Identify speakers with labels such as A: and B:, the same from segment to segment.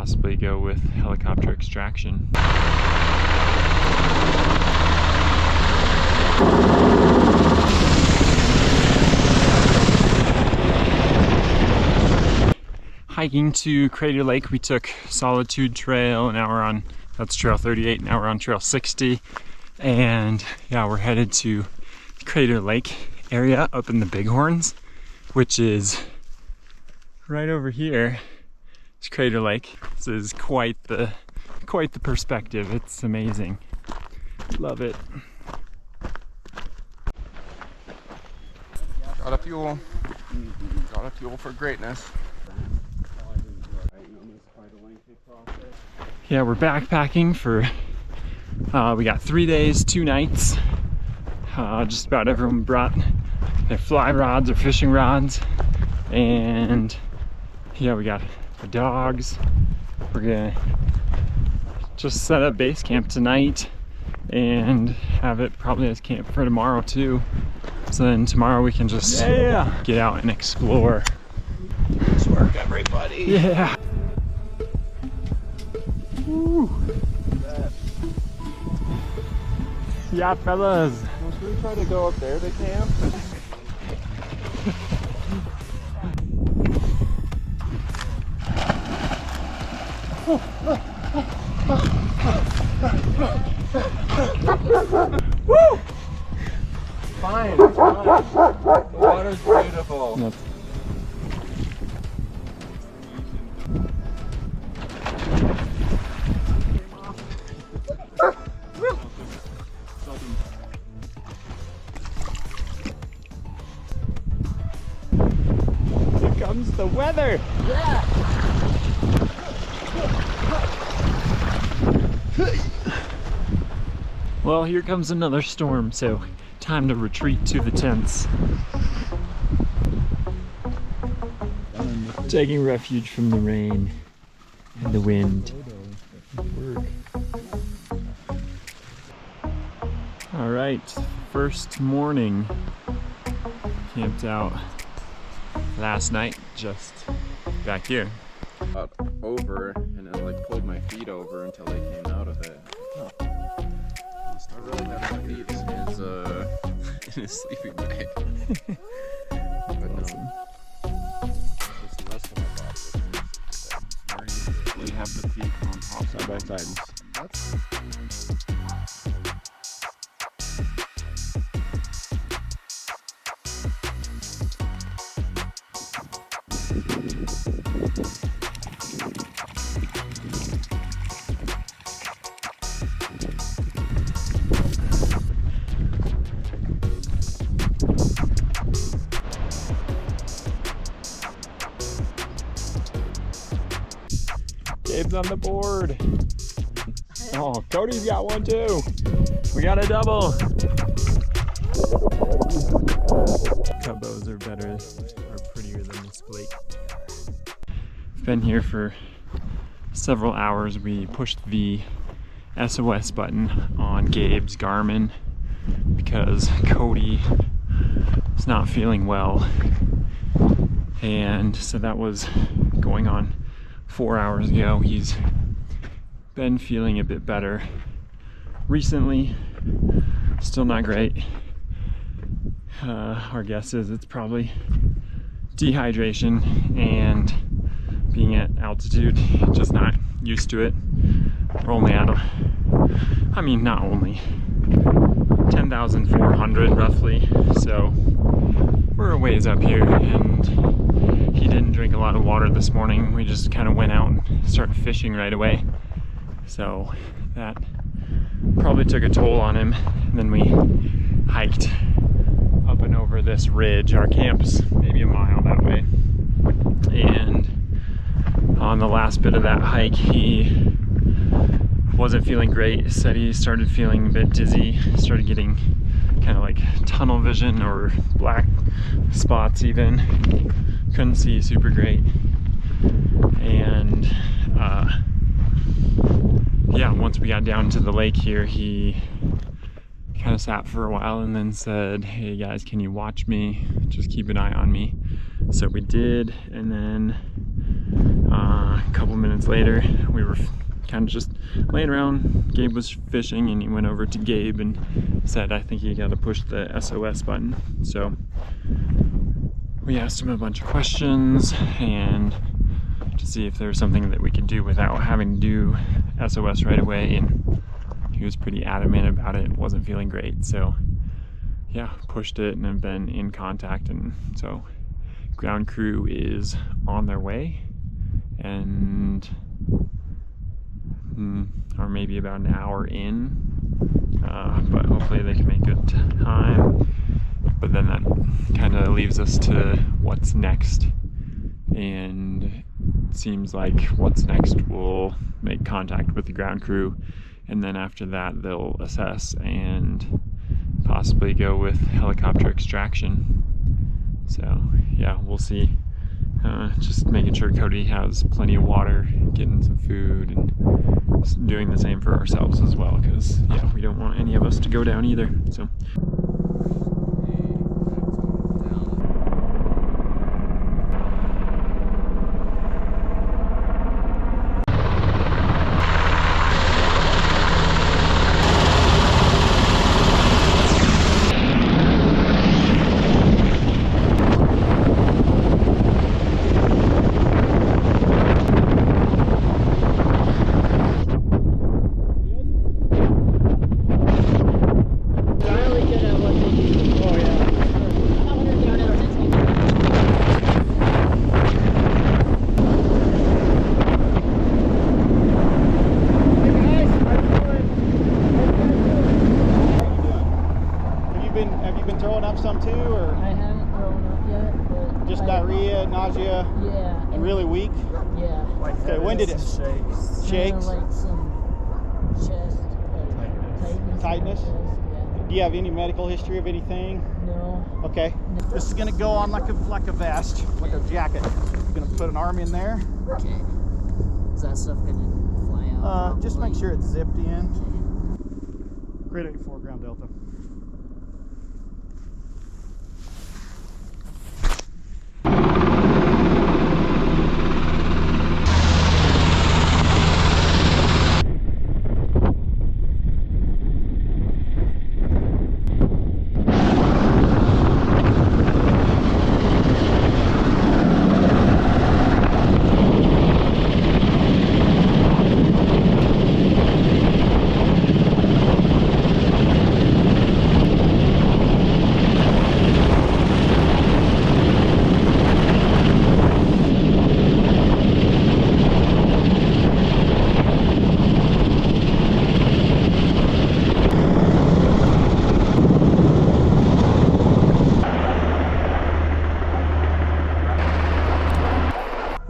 A: possibly go with helicopter extraction. Hiking to Crater Lake, we took Solitude Trail, now we're on, that's Trail 38, now we're on Trail 60. And yeah, we're headed to Crater Lake area up in the Bighorns, which is right over here. It's Crater Lake. This is quite the perspective. It's amazing. Love it.
B: Gotta fuel. Gotta fuel for greatness.
A: Yeah, we're backpacking for, we got 3 days, 2 nights. Just about everyone brought their fly rods or fishing rods. And yeah, we got the dogs. We're gonna just set up base camp tonight and have it probably as camp for tomorrow too. So then tomorrow we can just get out and explore.
B: Nice work, everybody.
A: Yeah. Woo. Yeah, fellas.
B: Well, should we try to go up there to camp?
A: Woo!
B: Fine, it's fine. The water's beautiful.
A: Yep. Here comes the weather.
B: Yeah.
A: Well, here comes another storm, so time to retreat to the tents. Taking refuge from the rain and the wind. All right, first morning. Camped out last night, just back here.
B: Up over, and then like pulled my feet over until they came out of it. Oh. I really got my feet in his sleeping bag. But no. Just the rest of my body.
A: We have the feet on top
B: Side by side. That's
A: Gabe's on the board. Oh, Cody's got one too. We got a double. Cubbos are prettier than this Blake. Been here for several hours. We pushed the SOS button on Gabe's Garmin because Cody is not feeling well. And so that was going on 4 hours ago. He's been feeling a bit better recently. Still not great. Our guess is it's probably dehydration and being at altitude, just not used to it. We're only at not only 10,400 roughly, so we're a ways up here, and he didn't drink a lot of water this morning. We just kind of went out and started fishing right away, so that probably took a toll on him. And then we hiked up and over this ridge. Our camp's maybe a mile that way, and on the last bit of that hike he wasn't feeling great. Said he started feeling a bit dizzy, started getting kind of like tunnel vision or black spots even. Couldn't see super great. And yeah, once we got down to the lake here, he kind of sat for a while and then said, "Hey guys, can you watch me? Just keep an eye on me." So we did, and then A couple minutes later, we were kind of just laying around. Gabe was fishing and he went over to Gabe and said, I think you got to push the SOS button. So we asked him a bunch of questions and to see if there was something that we could do without having to do SOS right away, and he was pretty adamant about it. Wasn't feeling great, so yeah, pushed it and have been in contact, and so ground crew is on their way and or maybe about an hour in, but hopefully they can make good time. But then that kind of leaves us to what's next, and it seems like what's next will make contact with the ground crew, and then after that they'll assess and possibly go with helicopter extraction. So yeah, we'll see. Just making sure Cody has plenty of water, getting some food, and doing the same for ourselves as well, because yeah, we don't want any of us to go down either. So
C: some too, or
D: I haven't thrown up yet, but
C: just diarrhea, nausea,
D: yeah,
C: and really weak?
D: Yeah.
C: Okay, when did it shakes?
D: Like some chest tightness. Yeah.
C: Do you have any medical history of anything?
D: No.
C: Okay. This is gonna go on like a vest, like a jacket. I'm gonna put an arm in there.
D: Okay. Is that stuff gonna fly out?
C: Just make sure it's zipped in.
D: Okay.
C: Grade 8 4 ground delta.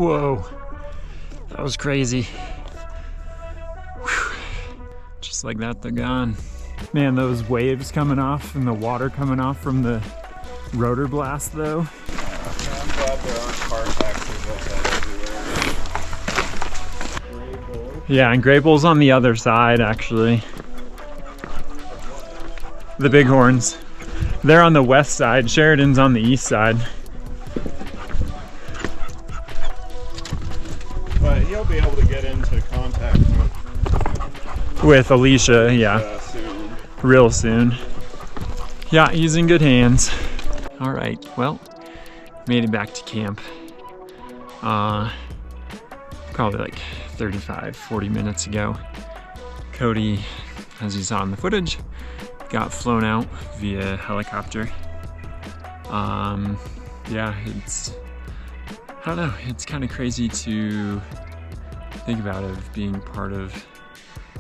A: whoa, that was crazy. Whew. Just like that, they're gone. Man, those waves coming off and the water coming off from the rotor blast though.
B: I'm glad there aren't car taxis like that everywhere.
A: Yeah, and Gray Bull's on the other side actually. The Bighorns. They're on the west side, Sheridan's on the east side.
B: But he'll be able to get into contact
A: With Alicia, yeah.
B: Soon.
A: Real soon. Yeah, he's in good hands. All right, well, made it back to camp. Probably like 35, 40 minutes ago. Cody, as you saw in the footage, got flown out via helicopter. Yeah, I don't know, it's kind of crazy to think about it, being part of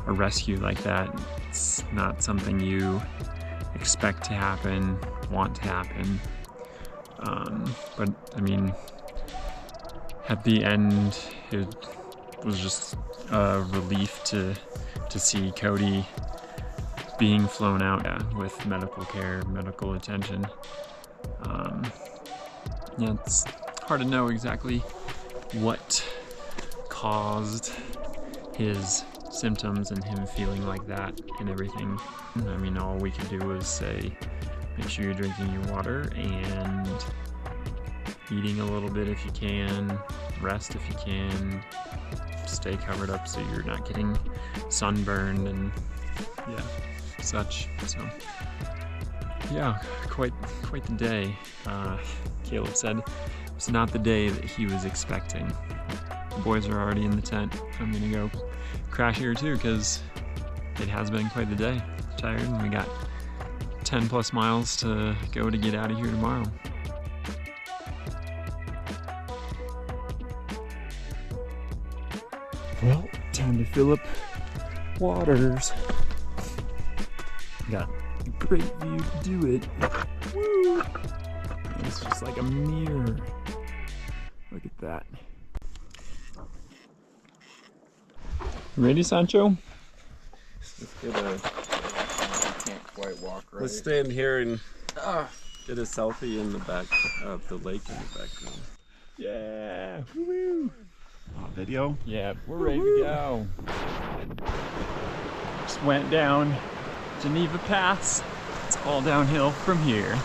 A: a rescue like that. It's not something you expect to happen, want to happen. But I mean, at the end, it was just a relief to see Cody being flown out, yeah, with medical care, medical attention. Yeah, it's hard to know exactly what caused his symptoms and him feeling like that and everything. I mean, all we could do was say, make sure you're drinking your water and eating a little bit if you can, rest if you can. Stay covered up so you're not getting sunburned and yeah, such. So yeah, quite the day. Caleb said it's not the day that he was expecting. The boys are already in the tent. I'm gonna go crash here too because it has been quite the day. Tired, and we got 10 plus miles to go to get out of here tomorrow. Well, time to fill up waters. Got a great view to do it. Woo! It's just like a mirror. Look at that. Ready, Sancho?
B: Let's get I can't quite walk right.
E: Let's stand here and get a selfie in the back of the lake in the background.
A: Yeah! Woo-woo!
C: Video.
A: Yeah, we're ready to go. Just went down Geneva Pass. It's all downhill from here.